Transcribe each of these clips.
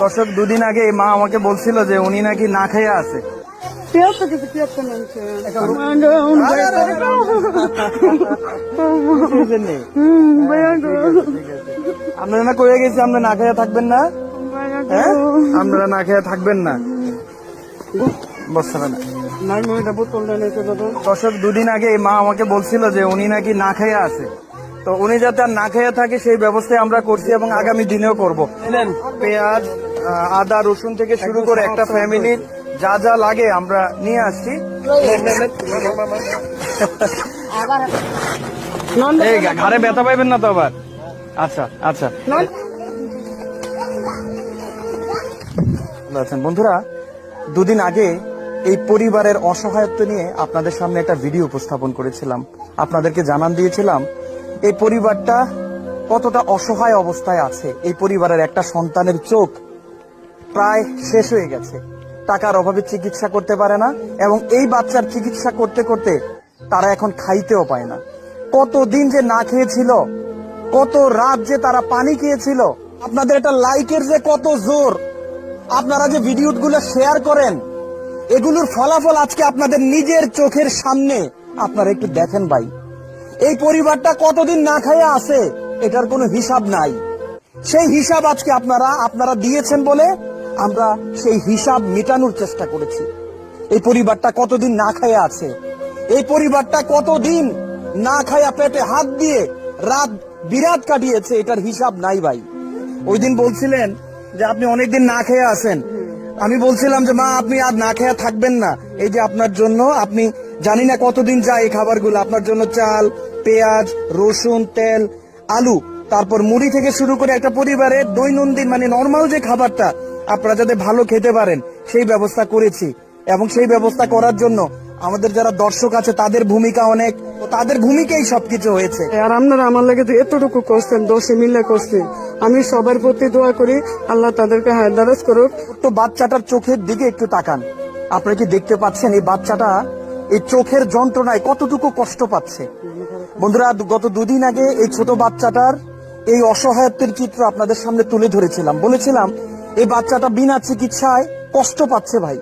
দর্শক, দুদিন আগে মা আমাকে বলছিল যে উনি নাকি না খেয়ে আছে। আপনারা না কয়ে গেছি আমরা না খেয়ে থাকবেন না, হ্যাঁ আপনারা না খেয়ে থাকবেন না। দর্শক, দুদিন আগে মা আমাকে বলছিল যে উনি নাকি না খেয়ে আছে, তো উনি যাতে আর না খেয়ে থাকে সেই ব্যবস্থায় আমরা করছি এবং আগামী দিনেও করব। পেঁয়াজ, আদা, রসুন থেকে শুরু করে একটা ফ্যামিলির যা যা লাগে আমরা নিয়ে আসছি। এই ঘাড়ে ব্যথা পাইবেন না তো আবার? আচ্ছা আচ্ছা বন্ধুরা, দুদিন আগে এই পরিবারের অসহায়ত্ব নিয়ে আপনাদের সামনে একটা ভিডিও উপস্থাপন করেছিলাম। আপনাদেরকে জানান দিয়েছিলাম এই পরিবারটা কতটা অসহায় অবস্থায় আছে। এই পরিবারের একটা সন্তানের চোখ প্রায় শেষ হয়ে গেছে, টাকার অভাবে চিকিৎসা করতে পারে না, এবং এই বাচ্চার চিকিৎসা করতে করতে তারা এখন খাইতেও পায় না। কতদিন যে না খেয়েছিল, কত রাত যে তারা পানি খেয়েছিল। আপনাদের একটা লাইকের যে কত জোর, আপনারা যে ভিডিওগুলো শেয়ার করেন, এগুলোর ফলাফল আজকে আপনাদের নিজের চোখের সামনে আপনারা একটু দেখেন ভাই। এই পরিবারটা কতদিন না খাইয়া আছে এটার কোনো হিসাব নাই। সেই হিসাব আজকে আপনারা দিয়েছেন বলে আমরা সেই হিসাব মেটানোর চেষ্টা করেছি। এই পরিবারটা কতদিন না খাইয়া আছে, এই পরিবারটা কতদিন না খাইয়া পেটে হাত দিয়ে রাত বিরাত কাটিয়েছে, এটার হিসাব নাই ভাই। ওই দিন বলছিলেন যে আপনি অনেকদিন না খেয়ে আছেন। আমি বলছিলাম যে মা আপনি আর না খেয়ে থাকবেন না, এই যে আপনার জন্য, আপনি জানি না কতদিন যায় এই খাবারগুলো আপনার জন্য, চাল, পেঁয়াজ, রসুন, তেল, আলু, তারপর মুড়ি থেকে শুরু করে একটা পরিবারের দৈনন্দিন মানে নর্মাল যে খাবারটা আপনারা যাতে ভালো খেতে পারেন সেই ব্যবস্থা করেছি। এবং সেই ব্যবস্থা করার জন্য আমাদের যারা দর্শক আছে তাদের ভূমিকা অনেক, তাদের ভূমিকাই সবকিছু হয়েছে। আর আপনারা আমার লাগে এতটুকু করছেন, দোষে মিলে করছেন। আমি সবার প্রতি দোয়া করি আল্লাহ তাদেরকে হায়দারাজ করুক। তো বাচ্চাটার চোখের দিকে একটু তাকান, আপনারা কি দেখতে পাচ্ছেন এই বাচ্চাটা এই চোখের যন্ত্রণায় কতটুকু কষ্ট পাচ্ছে? বন্ধুরা, গত দুদিন আগে এই ছোট বাচ্চাটার এই অসহায়ত্বের চিত্র আপনাদের সামনে তুলে ধরেছিলাম। বলেছিলাম এই বাচ্চাটা বিনা চিকিৎসায় কষ্ট পাচ্ছে ভাই।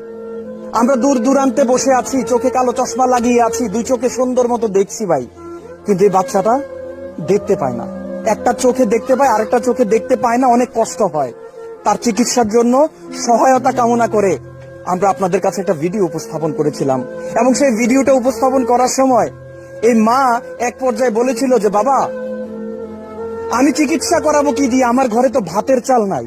আমরা দূর দূরান্তে বসে আছি, চোখে কালো চশমা লাগিয়ে আছি, দুই চোখে সুন্দর মতো দেখছি ভাই, কিন্তু এই বাচ্চাটা দেখতে পায় না। একটা চোখে দেখতে পায়, আরেকটা চোখে দেখতে পায় না, অনেক কষ্ট হয়। তার চিকিৎসার জন্য সহায়তা কামনা করে আমরা আপনাদের কাছে একটা ভিডিও উপস্থাপন করেছিলাম, এবং সেই ভিডিওটা উপস্থাপন করার সময় এই মা এক পর্যায়ে বলেছিল যে বাবা আমি চিকিৎসা করাবো কি দিয়ে, আমার ঘরে তো ভাতের চাল নাই।